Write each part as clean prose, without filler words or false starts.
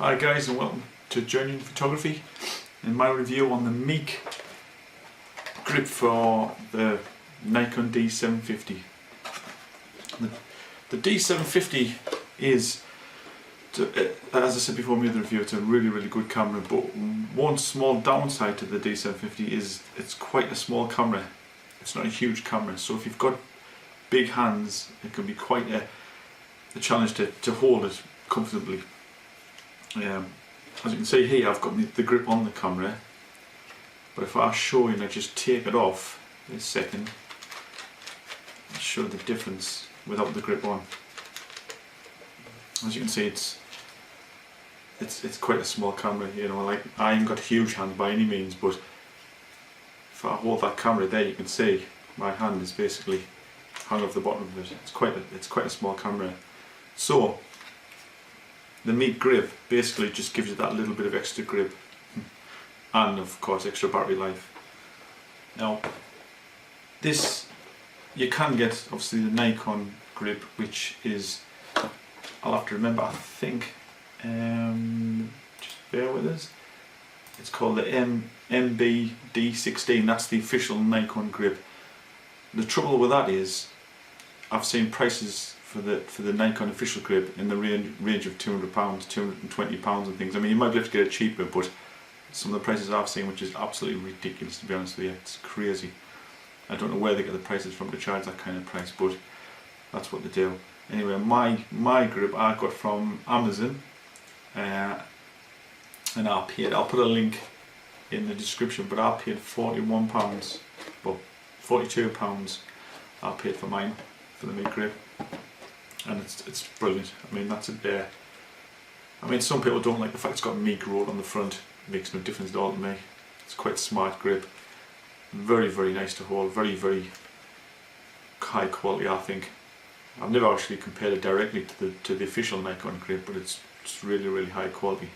Hi guys, and welcome to Journey in Photography and my review on the Meike grip for the Nikon D750. The D750 is, as I said before in the other review, it's a really good camera, but one small downside to the D750 is it's quite a small camera. It's not a huge camera, so if you've got big hands it can be quite a challenge to hold it comfortably. As you can see here, I've got the grip on the camera, but if I show you and I just take it off in a second, I'll show the difference without the grip on. As you can see, it's quite a small camera, you know, like I ain't got huge hands by any means, but if I hold that camera there, you can see my hand is basically hung off the bottom of it. It's quite a small camera. So the Meike grip basically just gives you that little bit of extra grip and of course extra battery life. Now this, you can get obviously the Nikon grip, which is, I'll have to remember, I think, just bear with us, it's called the MK-DR750. That's the official Nikon grip. The trouble with that is I've seen prices for the Nikon official grip in the range of £200, £220 and things. I mean, you might be able to get it cheaper, but some of the prices I've seen, which is absolutely ridiculous to be honest with you, it's crazy. I don't know where they get the prices from to charge that kind of price, but that's what they do. Anyway, my grip I got from Amazon, and I'll put a link in the description, but I paid £41, well £42 I paid for mine, for the Meike grip. And it's brilliant. I mean, that's it there. I mean, some people don't like the fact it's got Meike wrote on the front. It makes no difference at all to me. It's quite a smart grip. Very nice to hold. Very high quality, I think. I've never actually compared it directly to the official Nikon grip, but it's really high quality.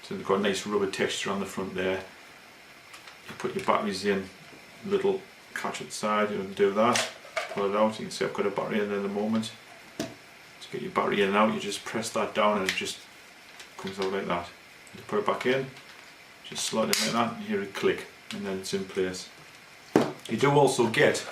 So they've got a nice rubber texture on the front there. You put your batteries in, little catch at the side, you do that, pull it out. You can see I've got a battery in there at the moment. To get your battery in and out, you just press that down and it just comes out like that. You put it back in, just slide it like that, and you hear it click, and then it's in place. You do also get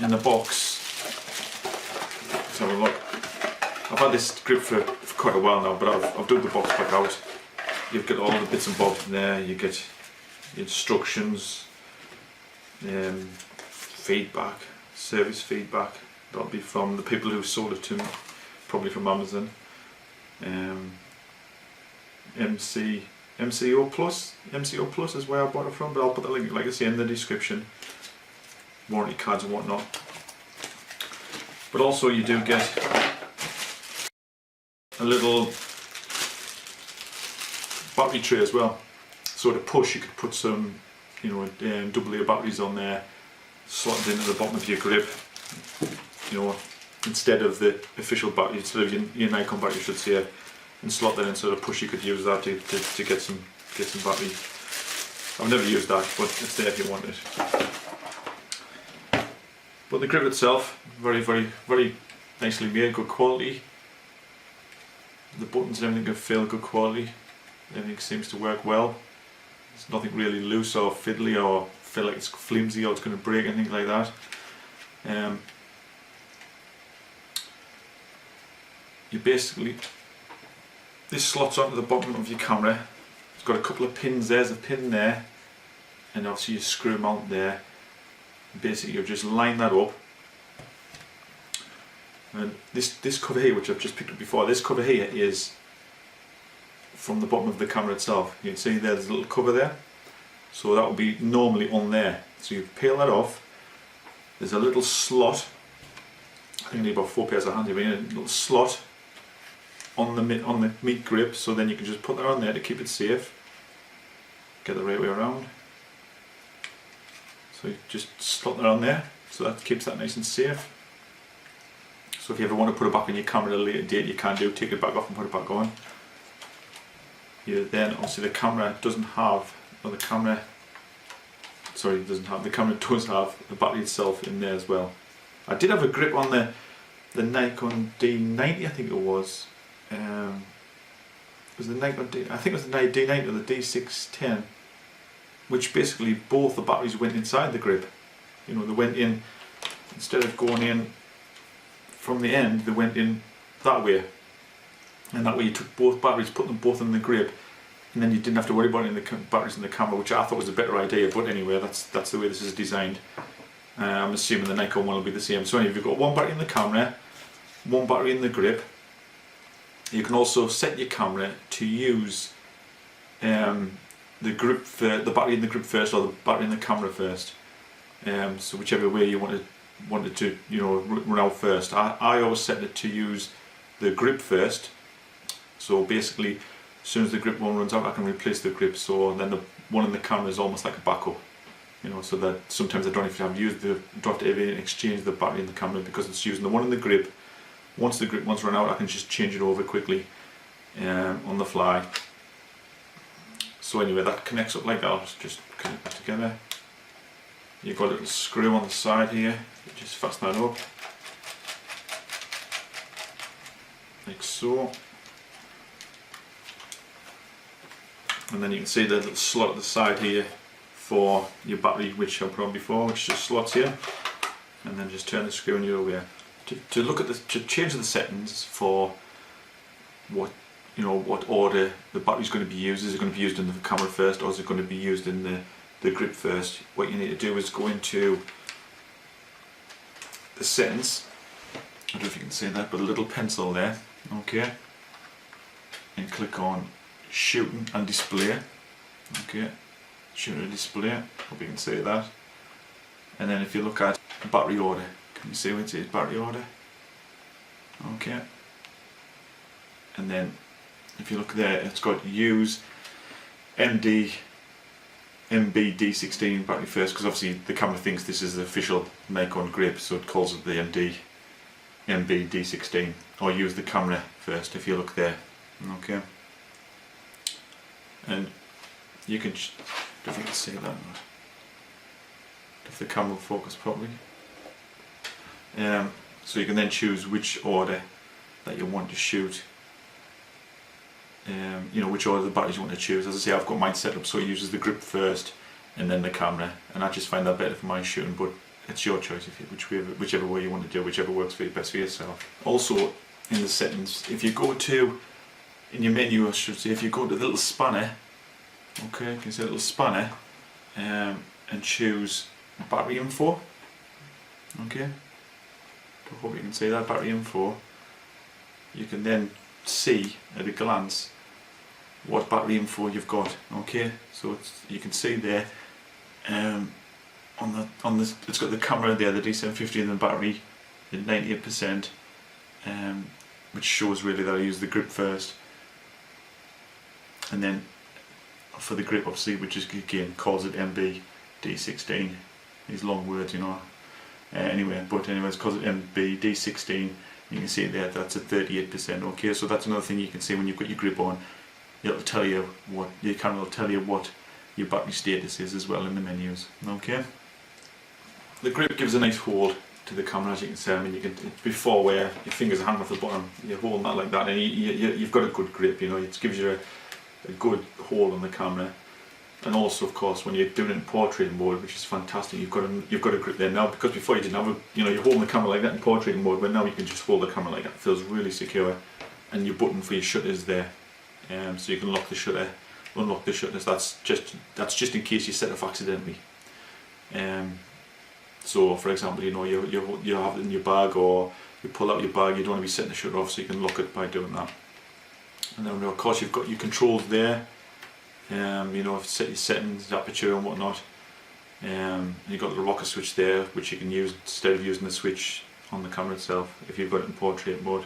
in the box, let's have a look. I've had this grip for quite a while now, but I've dug the box back out. You've got all the bits and bobs in there. You get instructions, feedback, service feedback. That'll be from the people who sold it to me, probably from Amazon. MCO Plus is where I bought it from, but I'll put the link, like I say, in the description. Warranty cards and whatnot. But also you do get a little battery tray as well. So to push, you could put some, you know, AA batteries on there, slotted into the bottom of your grip. You know, instead of the official battery, instead of your Nikon battery, I should say, and slot that in so to push, you could use that to get some battery. I've never used that, but it's there if you want it. But the grip itself, very nicely made, good quality. The buttons and everything feel good quality. Everything seems to work well. There's nothing really loose or fiddly or feel like it's flimsy or it's going to break, anything like that. You basically, this slots onto the bottom of your camera. It's got a couple of pins. There's a pin there, and obviously you screw them out there. Basically, you just line that up, and this cover here, which I've just picked up before, this cover here is from the bottom of the camera itself. You can see there's a little cover there, so that would be normally on there. So you peel that off. There's a little slot. I think you need about 4 pairs of hands. You mean a little slot on the Meike grip, so then you can just put that on there to keep it safe. Get the right way around. So you just slot that on there, so that keeps that nice and safe. So if you ever want to put it back on your camera at a later date, you can do, take it back off and put it back on. Then obviously the camera doesn't have, the camera does have the battery itself in there as well. I did have a grip on the Nikon D950, I think it was, it was the Nikon I think it was the D9 or the D610, which basically both the batteries went inside the grip. You know, they went in, instead of going in from the end, they went in that way. And that way you took both batteries, put them both in the grip, and then you didn't have to worry about the batteries in the camera, which I thought was a better idea. But anyway, that's the way this is designed. I'm assuming the Nikon one will be the same. So anyway, you've got one battery in the camera, one battery in the grip. You can also set your camera to use the battery in the grip first, or the battery in the camera first. So whichever way you want it to, you know, run out first. I always set it to use the grip first. So basically, as soon as the grip one runs out, I can replace the grip. So then the one in the camera is almost like a backup. You know, so that sometimes I don't have to ever exchange the battery in the camera, because it's using the one in the grip. Once the grip one's run out, I can just change it over quickly on the fly. So anyway, that connects up like that. I'll just connect that together. You've got a little screw on the side here. You just fasten that up, like so. And then you can see the little slot at the side here for your battery, which I've put on before, which just slots here. And then just turn the screw and you're over here. To change the settings for what order the battery's going to be used. Is it going to be used in the camera first, or is it going to be used in the grip first? What you need to do is go into the settings. I don't know if you can see that, but a little pencil there, okay, and click on shooting and display, okay, shooting and display, hope you can see that. And then if you look at battery order, can you see where it says battery order? Okay. And then if you look there, it's got use MB-D16 battery first, because obviously the camera thinks this is the official Nikon grip, so it calls it the MB-D16, or use the camera first if you look there. Okay. And you can, I don't think you can see that, if the camera will focus properly. So you can then choose which order that you want to shoot. You know, which order the batteries you want to choose. As I say, I've got mine set up so it uses the grip first and then the camera, and I just find that better for my shooting, but it's your choice whichever way you want to do, whichever works for you, best for yourself. Also in the settings, if you go to, in your menu I should say, if you go to the little spanner, okay, you can see a little spanner, and choose battery info, okay, I hope you can see that, battery info. You can then see at a glance what battery info you've got, okay, so you can see there on this, it's got the camera there, the D750, and the battery at 98%, which shows really that I use the grip first. And then for the grip, obviously, which is again calls it MB-D16, these long words, you know. Anyways, calls it MB-D16. You can see it there, that's at 38%. Okay, so that's another thing you can see when you've got your grip on. It'll tell you what your camera will tell you what your battery status is as well in the menus. Okay. The grip gives a nice hold to the camera, as you can see. I mean, you can before where your fingers are hanging off the bottom, you're holding that like that, and you've got a good grip. You know, it gives you a good hold on the camera. And also, of course, when you're doing it in portrait mode, which is fantastic, you've got a grip there now, because before you didn't have you're holding the camera like that in portrait mode, but now you can just hold the camera like that. It feels really secure, and your button for your shutter is there, so you can lock the shutter, unlock the shutters. That's just in case you set off accidentally. So, for example, you know, you have it in your bag, or you pull out your bag, you don't want to be setting the shutter off, so you can lock it by doing that. And then, of course, you've got your controls there. You know, set your settings, aperture and whatnot. You've got the rocker switch there, which you can use instead of using the switch on the camera itself if you've got it in portrait mode.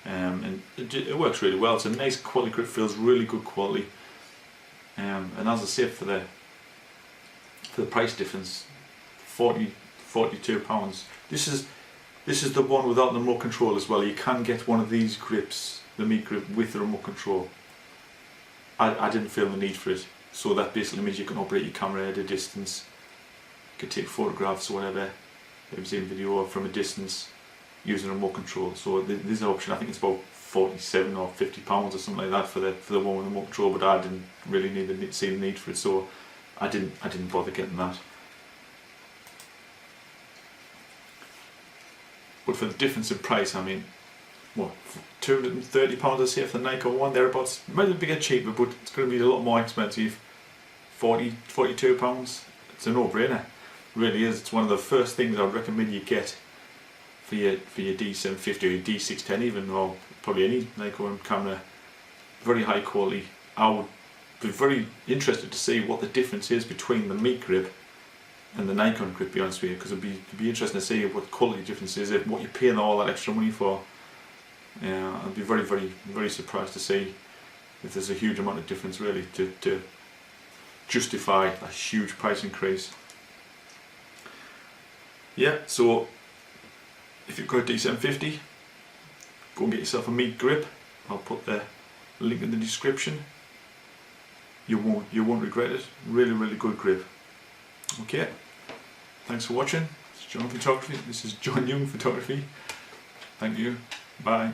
And it works really well. It's a nice quality grip, feels really good quality. And as I say, for the price difference, £42. This is the one without the remote control as well. You can get one of these grips, the Meike grip, with the remote control. I didn't feel the need for it, so that basically means you can operate your camera at a distance. You can take photographs or whatever, maybe see video from a distance using a remote control. So this is an option. I think it's about £47 or £50 or something like that for the one with the motor control, but I didn't really see the need for it, so I didn't bother getting that. But for the difference in price, I mean, what, £230 I say for the Nikon one, thereabouts. It might be get cheaper, but it's going to be a lot more expensive. £42. It's a no-brainer. It really is. It's one of the first things I'd recommend you get for your D750 or your D610 even, or probably any Nikon camera. Very high quality. I would be very interested to see what the difference is between the Meike grip and the Nikon grip, to be honest with you, because it'd be interesting to see what the quality difference is, what you're paying all that extra money for. I'd be very surprised to see if there's a huge amount of difference really to justify a huge price increase. Yeah, so if you've got a D750, go and get yourself a Meike grip. I'll put the link in the description. You won't regret it. Really good grip. Okay, thanks for watching. This is John Photography. This is John Young Photography. Thank you. Bye.